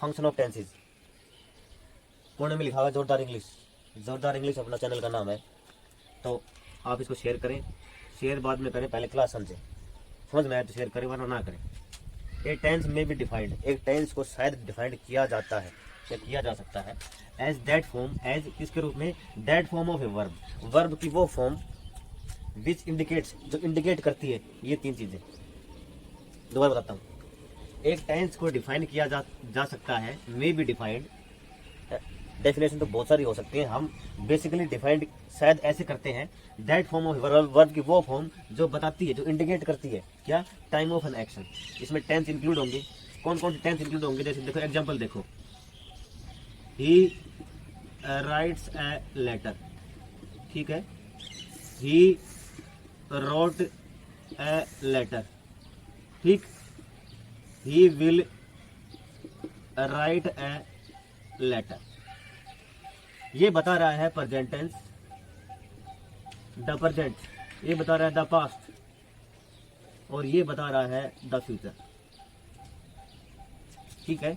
Function of tenses. कोने में लिखा हुआ है जोरदार इंग्लिश। जोरदार इंग्लिश अपना चैनल का नाम है, तो आप इसको शेयर करें। शेयर बाद में करें, पहले क्लास समझें, समझ में आए तो शेयर करें वरना ना करें। ए टेंस में भी डिफाइंड, एक टेंस को शायद डिफाइंड किया जाता है या किया जा सकता है एज दैट फॉर्म, एज किसके रूप में, that form of a verb, verb की वो फॉर्म विच इंडिकेट्स, जो इंडिकेट करती है ये तीन चीजें। दोबारा बताता हूँ, एक टेंस को डिफाइन किया जा सकता है, मे बी डिफाइंड। डेफिनेशन तो बहुत सारी हो सकती है, हम बेसिकली डिफाइंड शायद ऐसे करते हैं, दैट फॉर्म ऑफ वर्ब की वो फॉर्म जो बताती है, जो इंडिकेट करती है क्या, टाइम ऑफ एन एक्शन। इसमें टेंस इंक्लूड होंगे, कौन कौन से टेंस इंक्लूड होंगे, जैसे देखो एग्जांपल देखो, ही राइट्स ए लेटर, ठीक है, ही रोट ए लेटर, ठीक, he will write a letter. ये बता रहा है प्रेजेंट टेंस, द प्रेजेंट, ये बता रहा है द पास्ट, और ये बता रहा है द फ्यूचर, ठीक है।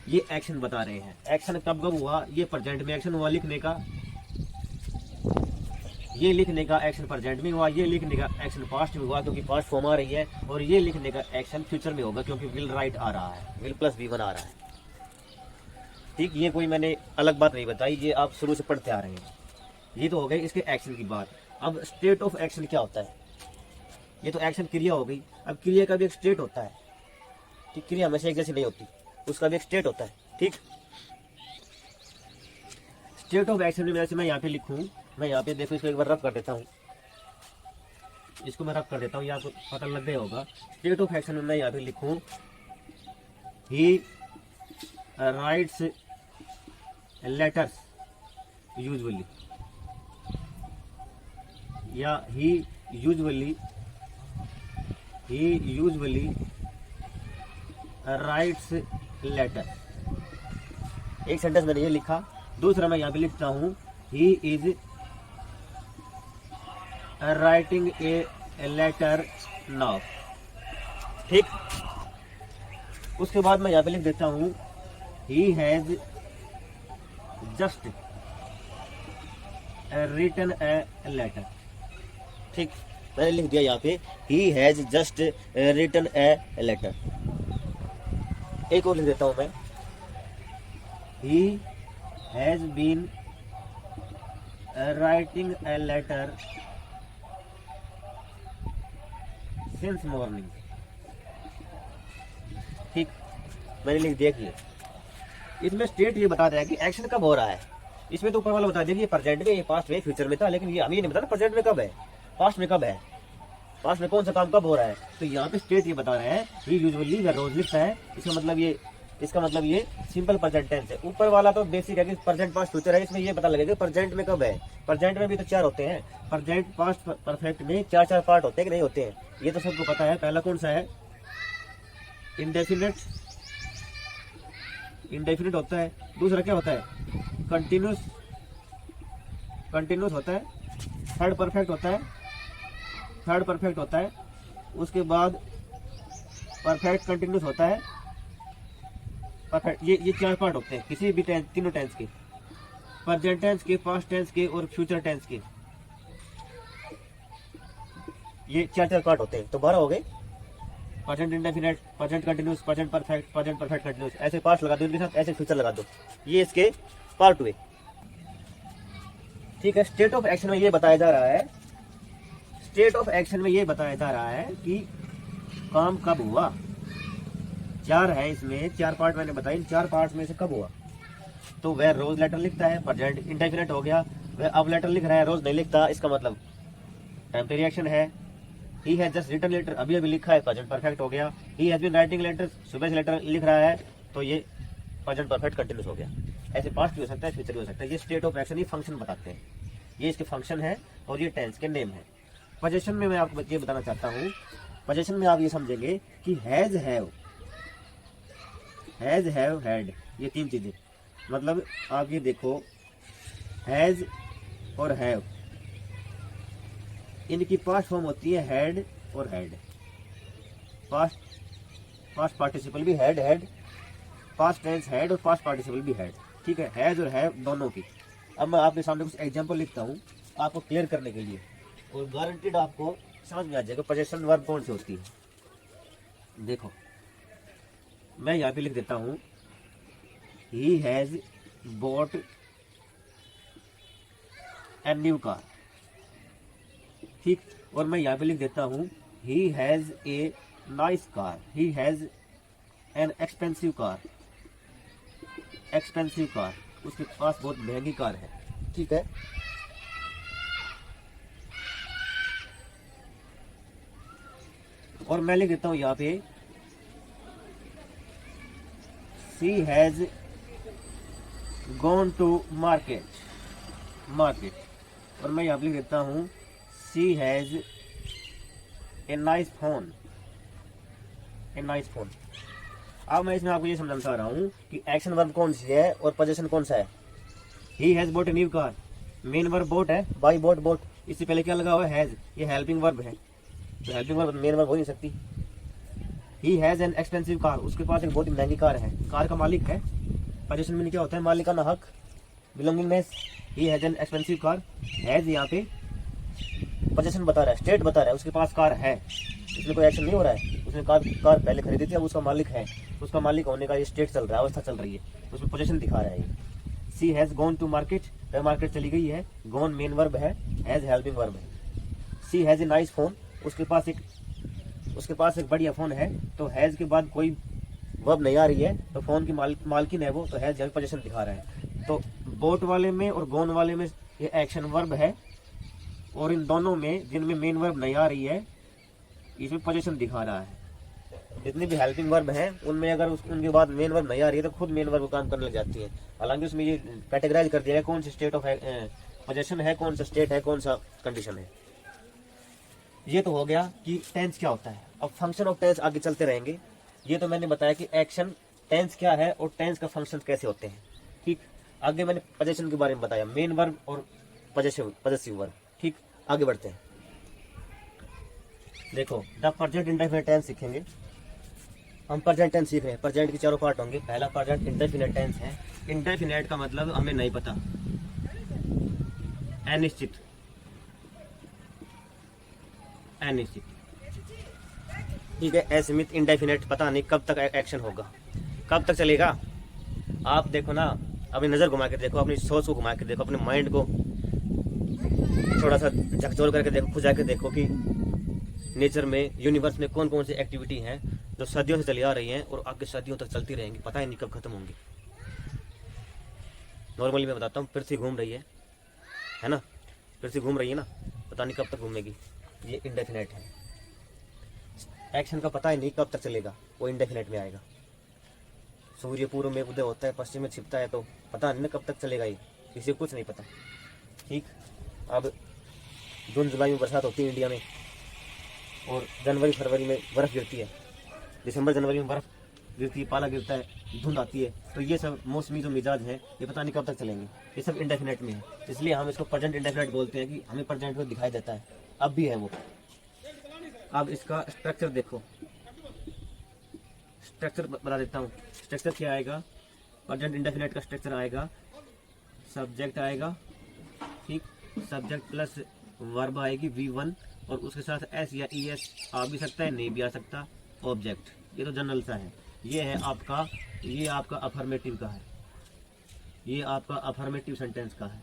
ये एक्शन बता रहे हैं, एक्शन कब कब हुआ, ये प्रेजेंट में एक्शन हुआ लिखने का, ये लिखने का एक्शन प्रेजेंट में हुआ, ये लिखने का एक्शन पास्ट में हुआ क्योंकि पास्ट फॉर्म आ रही है, और ये लिखने का एक्शन फ्यूचर में होगा क्योंकि विल राइट आ रहा है, विल प्लस वी वन आ रहा है, ठीक। ये कोई मैंने अलग बात नहीं बताई, ये आप शुरू से पढ़ते आ रहे हैं। ये तो हो गई इसके एक्शन की बात। अब स्टेट ऑफ एक्शन क्या होता है, ये तो एक्शन क्रिया हो गई, अब क्रिया का भी एक स्टेट होता है, ठीक, क्रिया हमेशा एक जैसी नहीं होती, उसका भी एक स्टेट होता है, ठीक। स्टेट ऑफ एक्शन में जैसे मैं यहाँ पे लिखूँ, मैं यहाँ पे देखो इसको एक बार रब कर देता हूँ, इसको मैं रब कर देता हूँ, ये आपको पता लग गया होगा। स्टेट ऑफ एक्शन में मैं यहाँ पे लिखूँ, ही राइट्स लेटर्स यूजुअली, या ही यूजुअली राइट्स लेटर। एक सेंटेंस मैंने ये लिखा। दूसरा मैं यहाँ पे लिखता हूँ, he is writing a letter now, ठीक। उसके बाद मैं यहाँ पे लिख देता हूँ, he has just written a letter, ठीक। मैंने लिख दिया यहाँ पे, he has just written a letter. एक और लिख देता हूँ मैं, he has been writing a letter since morning, ठीक। मैंने लिख दिया कि इसमें स्टेट ये बता रहा है कि एक्शन कब हो रहा है। इसमें तो ऊपर वाला बता दिया कि ये प्रेजेंट में, ये पास्ट में, फ्यूचर में था, लेकिन ये हमें ये नहीं बता प्रेजेंट में कब है, पास्ट में कब है, पास्ट में कौन सा काम कब हो रहा है। तो यहाँ पे स्टेट ये बता रहा है, ये यूजुअली या रोज लिखता है, इसका मतलब ये सिंपल प्रेजेंट टेंस है। ऊपर वाला तो बेसिक है कि प्रेजेंट पास्ट फ्यूचर है, इसमें ये पता लगेगा प्रेजेंट में कब है। प्रेजेंट में भी तो चार होते हैं, प्रेजेंट पास्ट परफेक्ट में चार पार्ट होते हैं कि नहीं होते हैं, ये तो सबको पता है। पहला कौन सा है, इंडेफिनिट होता है। दूसरा क्या होता है, कंटिन्यूस होता है। थर्ड परफेक्ट होता है। उसके बाद परफेक्ट कंटिन्यूस होता है, परफेक्ट। ये चार पार्ट होते हैं किसी भी टेंस, तीनों टेंस के, प्रेजेंट टेंस के, पास्ट टेंस के और फ्यूचर टेंस के। ये चार पार्ट होते हैं। तो 12 हो गए, present indefinite, present continuous, present perfect continuous. ऐसे पास्ट लगा दो इनके साथ, ऐसे फ्यूचर लगा दो, ये इसके पार्ट हुए, ठीक है। स्टेट ऑफ एक्शन में ये बताया जा रहा है, कि काम कब हुआ। चार है इसमें, चार पार्ट मैंने बताया, इन चार पार्ट में से कब हुआ। तो वह रोज लेटर लिखता है, प्रेजेंट इंडेफिनिट हो गया। वह अब लेटर लिख रहा है, रोज नहीं लिखता, इसका मतलब टेम्परेरी एक्शन है। He has just written letter, अभी लिखा है, प्रेजेंट परफेक्ट हो गया। He has been writing letter, सुबह से लेटर लिख रहा है, तो ये प्रेजेंट परफेक्ट कंटिन्यूस हो गया। ऐसे पास्ट भी हो सकता है, फ्यूचर भी हो सकता है। ये स्टेट ऑफ एक्शन, ये फंक्शन बताते हैं, ये इसके फंक्शन है और ये टेंस के नेम है। पोजीशन में मैं आपको ये बताना चाहता हूँ, पोजीशन में आप ये समझेंगे कि हैज हैव हैड, ये तीन चीजें। मतलब आप ये देखो, हैज और हैव, इनकी पास्ट फॉर्म होती है हैड और हैड। पास्ट पार्टिसिपल भी हैड, पास्ट टेंस हैड और पास्ट पार्टिसिपल भी हैड, ठीक है, हैज और है दोनों की। अब मैं आपके सामने कुछ एग्जांपल लिखता हूँ आपको क्लियर करने के लिए, और गारंटीड आपको समझ में आ जाएगा पोजेशन वर्ब कौन सी होती है। देखो मैं यहाँ पे लिख देता हूँ he has bought a new car, ठीक, और मैं यहाँ पे लिख देता हूँ he has a nice car, he has an expensive car, expensive car, उसके पास बहुत महंगी कार है, ठीक है। और मैं लिख देता हूं यहाँ पे she has gone to market, market, और मैं यहाँ पे लिख देता हूँ she has a nice phone, a nice phone. अब मैं इसमें आपको ये समझाना चाह रहा हूँ कि एक्शन वर्ब कौन सी है और पोजीशन कौन सा है। He has bought a new car, main verb bought है, बाई बॉट बॉट, इससे पहले क्या लगा हुआ है हैज, ये हेल्पिंग वर्ब है, तो हेल्पिंग वर्ब मेन वर्ब हो नहीं सकती। He has an expensive car, उसके पास एक बहुत ही महंगी कार है, कार का मालिक है, पोजीशन में क्या होता है मालिकाना हक, belongingness. He has an expensive car, has यहाँ पे पोजीशन बता रहा है, स्टेट बता रहा है, उसके पास कार है, इसमें कोई एक्शन नहीं हो रहा है, उसने कार पहले खरीदी थी, अब उसका मालिक है, उसका मालिक होने का ये स्टेट चल रहा है, अवस्था चल रही है, उसमें पोजीशन दिखा रहा है ये। सी हैज गॉन टू मार्केट, वह मार्केट चली गई है, गॉन मेन वर्ब है, हैज हेल्पिंग वर्ब है। सी हैज ए नाइस फोन, उसके पास एक बढ़िया फोन है, तो हैज के बाद कोई वर्ब नहीं आ रही है, तो फोन की मालकिन है वो, तो हैज जब पोजीशन दिखा रहा है। तो बोट वाले में और गॉन वाले में ये एक्शन वर्ब है, और इन दोनों में जिनमें मेन वर्ब नहीं आ रही है इसमें पोजीशन दिखा रहा है। जितनी भी हेल्पिंग वर्ब हैं उनमें अगर उनके बाद मेन वर्ब नहीं आ रही है तो खुद मेन वर्ब काम करने लग जाती है। हालांकि उसमें ये कैटेगराइज कर दिया है कौन सी स्टेट ऑफ पोजीशन है, कौन सा स्टेट है, कौन सा कंडीशन है। ये तो हो गया कि टेंस क्या होता है। अब फंक्शन ऑफ टेंस आगे चलते रहेंगे। ये तो मैंने बताया कि एक्शन टेंस क्या है और टेंस का फंक्शन कैसे होते हैं, ठीक। आगे मैंने पोजीशन के बारे में बताया, मेन वर्ब और पॉजेसिव वर्ब, ठीक। आगे बढ़ते हैं। देखो द प्रेजेंट इंडेफिनिट टेंस सीखेंगे हम। प्रेजेंट टेंस सीख रहे हैं, प्रेजेंट के चारों पार्ट होंगे। पहला प्रेजेंट इंडेफिनिट टेंस है। इंडेफिनिट का मतलब हमें नहीं पता, अनिश्चित, अनिश्चित, ठीक है। असीमित, इंडेफिनिट, पता नहीं कब तक एक्शन होगा, कब तक चलेगा। आप देखो ना, अपनी नजर घुमा के देखो, अपनी सोच को घुमा के देखो, अपने माइंड को थोड़ा सा झकझोर करके देखो, खुजा के देखो कि नेचर में, यूनिवर्स में कौन कौन सी एक्टिविटी हैं जो सदियों से चली आ रही हैं और आगे सदियों तक चलती रहेंगी, पता ही नहीं कब खत्म होंगी। नॉर्मली मैं बताता हूँ, पृथ्वी घूम रही है ना, पृथ्वी घूम रही है ना, पता नहीं कब तक घूमेगी, ये इंडेफिनेट है। एक्शन का पता ही नहीं कब तक चलेगा, वो इंडेफिनेट में आएगा। सूर्य पूर्व में उदय होता है, पश्चिम में छिपता है, तो पता नहीं कब तक चलेगा, ये किसी को कुछ नहीं पता, ठीक। अब जून जुलाई में बरसात होती है इंडिया में, और जनवरी फरवरी में बर्फ़ गिरती है, दिसंबर जनवरी में बर्फ़ गिरती है, पाला गिरता है, धुंध आती है, तो ये सब मौसमी जो मिजाज है ये पता नहीं कब तक चलेंगे, ये सब इंडेफिनेट में है। इसलिए हम इसको प्रेजेंट इंडेफिनेट बोलते हैं कि हमें प्रेजेंट में दिखाई देता है, अब भी है वो। अब इसका स्ट्रक्चर देखो, स्ट्रक्चर बता देता हूँ। स्ट्रक्चर क्या आएगा, प्रेजेंट इंडेफिनेट का स्ट्रक्चर आएगा, सब्जेक्ट आएगा, ठीक, सब्जेक्ट प्लस वर्ब आएगी V1, और उसके साथ एस या ES आ भी सकता है, नहीं भी आ सकता, ऑब्जेक्ट। ये तो जनरल सा है। ये है आपका, ये आपका अफर्मेटिव का है, ये आपका अफर्मेटिव सेंटेंस का है।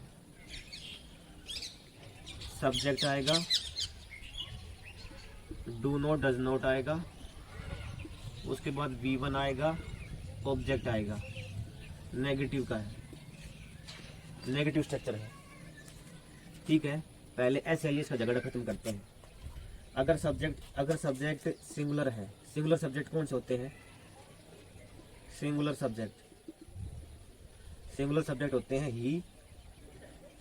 सब्जेक्ट आएगा, डू नॉट, डज नॉट आएगा, उसके बाद V1 आएगा, ऑब्जेक्ट आएगा। नेगेटिव का है, नेगेटिव स्ट्रक्चर है, ठीक है। पहले एस या ES का झगड़ा खत्म करते हैं। अगर सब्जेक्ट सिंगुलर है, सिंगुलर सब्जेक्ट कौन से होते हैं, सिंगुलर सब्जेक्ट होते हैं ही,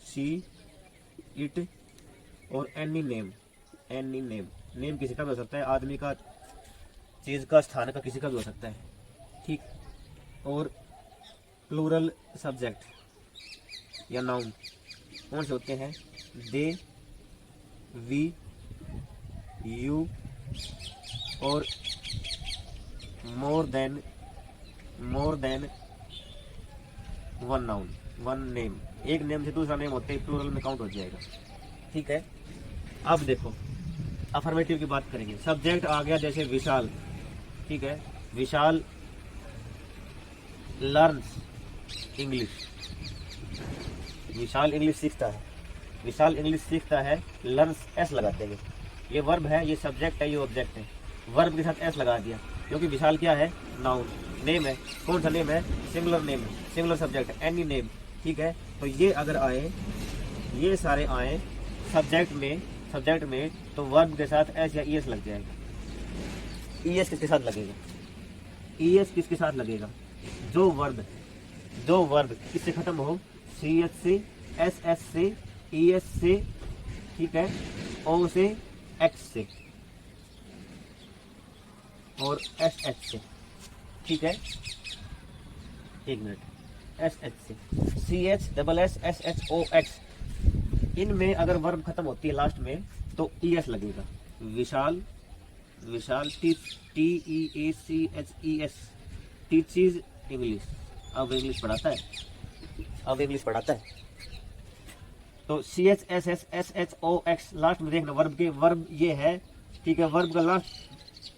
शी, इट और एनी नेम। नेम किसी का भी हो सकता है, आदमी का, चीज का, स्थान का, किसी का भी हो सकता है, ठीक। और प्लूरल सब्जेक्ट या नाउन कौन से होते हैं, दे, वी, यू और मोर देन मोर than one noun, one name, एक नेम से दूसरा नेम होते ही प्लूरल में काउंट हो जाएगा। ठीक है, अब देखो अफर्मेटिव की बात करेंगे। सब्जेक्ट आ गया जैसे विशाल, ठीक है, विशाल लर्न्स इंग्लिश, विशाल इंग्लिश सीखता है, विशाल इंग्लिश सीखता है, लर्न्स एस लगा देंगे। ये वर्ब है, ये सब्जेक्ट है, ये ऑब्जेक्ट है, वर्ब के साथ एस लगा दिया क्योंकि विशाल क्या है, नाउन, नेम है, कौन सा नेम है, सिंगुलर नेम है, सिंगुलर सब्जेक्ट है, एनी नेम। ठीक है, तो ये अगर आए, ये सारे आए सब्जेक्ट में तो वर्ब के साथ एस या ईएस लग जाएगा। ईएस किसके साथ लगेगा, ईएस किसके साथ लगेगा, जो वर्ब किससे खत्म हो, सी एच से, एस एस से, ई एस से, ठीक है, ओ से, एक्स से और एस एच से। ठीक है, एक मिनट, एस एच से, C H double S S H O X, इनमें अगर वर्ब खत्म होती है लास्ट में तो ई एस लगेगा। Vishal, Vishal T E A C H E S, teaches English, अब इंग्लिश पढ़ाता है, अब इंग्लिश पढ़ाता है। तो C H S S S H O X last में देखना वर्ब के, वर्ब ये है। ठीक है, वर्ब का लास्ट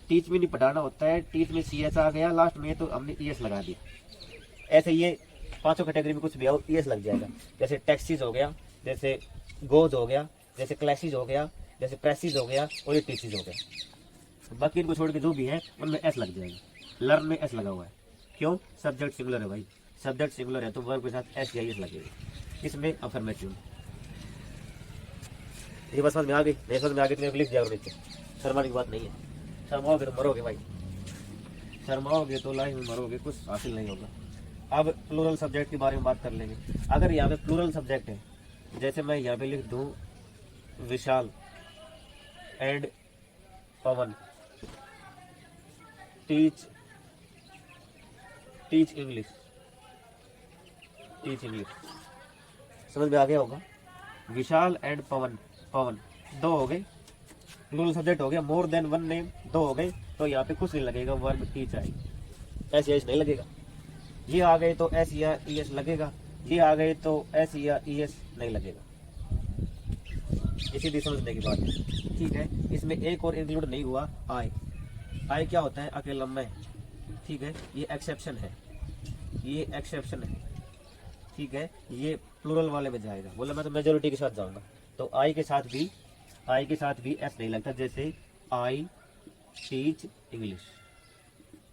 टीच में नहीं पढ़ाना होता है, टीच में सी एच आ गया लास्ट में तो हमने ई एस लगा दिया। ऐसे ये पांचों कैटेगरी में कुछ भी आओ ई एस लग जाएगा। जैसे टैक्सीज हो गया, जैसे गोज हो गया, जैसे क्लासेज हो गया, जैसे प्रेसिज हो गया और ये टीचीज हो गया। बाकी इनको छोड़ के जो भी है उनमें एस लग जाएगा। लर्न में एस लगा हुआ है, क्यों, सब्जेक्ट सिंगुलर है भाई, सब्जेक्ट सिंगुलर है तो वर्ब के साथ एस या एस लगेगा। इसमें अफर्मेटिव। ये बस समझ में आ गई, नहीं समझ में आ गई तो मेरे को लिख दिया और नीचे, शर्माने की बात नहीं है। शर्माओगे तो मरोगे भाई, शर्माओगे तो लाइफ में मरोगे, कुछ हासिल नहीं होगा। अब प्लूरल सब्जेक्ट के बारे में बात कर लेंगे। अगर यहाँ पे प्लूरल सब्जेक्ट है, जैसे मैं यहाँ पे लिख दूं Vishal and Pawan teach English, teach English, समझ में आ गया होगा। विशाल एंड पवन, पवन दो हो गए, प्लूरल सब्जेक्ट हो गया। मोर देन वन नेम दो हो गए, तो यहाँ पे कुछ नहीं लगेगा, वर्ब टीच आएगी, एस या एस नहीं लगेगा। ये आ गए तो एस या ई एस लगेगा, ये आ गए तो एस या ई एस नहीं लगेगा। इसी भी समझने की बात है। ठीक है, इसमें एक और इंक्लूड नहीं हुआ, आई। आई क्या होता है, अकेला मैं। ठीक है, ये एक्सेप्शन है, ये एक्सेप्शन है। ठीक है, ये प्लूरल वाले में जाएगा। बोला मैं तो मेजोरिटी के साथ जाऊंगा, तो आई के साथ भी एस नहीं लगता। जैसे आई टीच इंग्लिश,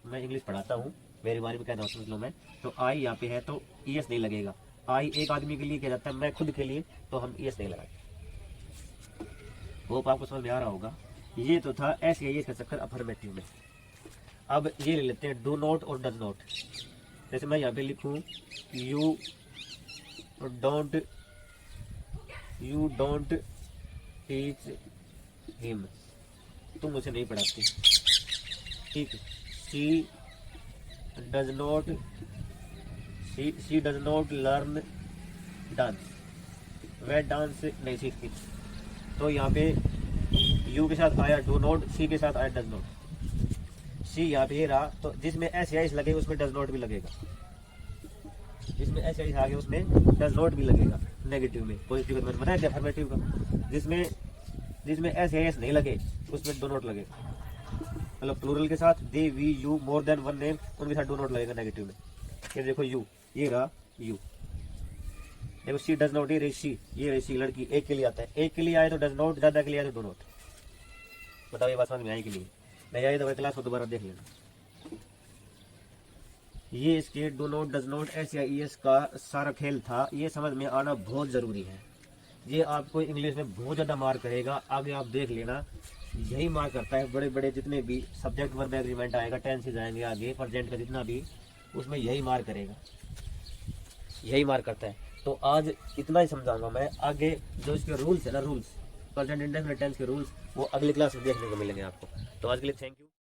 मैं इंग्लिश पढ़ाता हूँ, मेरे बारे में कहना समझ लो मैं, तो आई यहाँ पे है तो ई एस नहीं लगेगा। आई एक आदमी के लिए किया जाता है, मैं खुद के लिए, तो हम ई एस नहीं लगाएंगे। वो आपको समझ में आ रहा होगा। ये तो था एस या एस का चक्कर अफर्मेटिव में। अब ये ले लेते हैं डू नॉट और डज नॉट। जैसे मैं यहाँ पे लिखूँ यू डोंट टीच हिम, तुम उसे नहीं पढ़ाती। ठीक, she does not learn dance, वह डांस नहीं सीखती। तो यहाँ पे यू के साथ आया डू नॉट, सी के साथ आया डज नॉट। सी यहाँ पे रहा, तो जिसमें एस या एस लगे उसमें डज नॉट भी लगेगा, जिसमें एस या एस आ गया उसमें डज नॉट भी लगेगा। नेगेटिव में, पॉजिटिव में बताया क्या अफर्मेटिव का, जिसमें एस या एस नहीं लगे उसमें डू नॉट लगेगा। मतलब प्लूरल के साथ they, we, you, more than one name, उनके साथ डू नॉट लगेगा नेगेटिव में। ये देखो यू, ये रहा यू। देखो शी डज नॉट, ये रही शी, ये रही शी, लड़की एक के लिए आता है, एक के लिए आए तो डज नॉट, ज्यादा के लिए आए तो डू नॉट। बताओ ये बात समझ में आई कि नहीं? नहीं आई तो भाई क्लास को दोबारा देख लेना। ये इसके do not, does not, S या ई एस का सारा खेल था, ये समझ में आना बहुत जरूरी है। ये आपको इंग्लिश में बहुत ज्यादा मार करेगा, आगे आप देख लेना। यही मार करता है, बड़े बड़े जितने भी सब्जेक्ट वर्ब एग्रीमेंट आएगा, टेंसेस आएंगे आगे, प्रेजेंट का जितना भी, उसमें यही मार करेगा, यही मार करता है। तो आज इतना ही समझाऊंगा मैं। आगे जो इसके रूल्स है ना, रूल्स, प्रेजेंट इंडेफिनिट टेंस के रूल्स, वो अगली क्लास में देखने को मिलेंगे आपको। तो आज के लिए थैंक यू।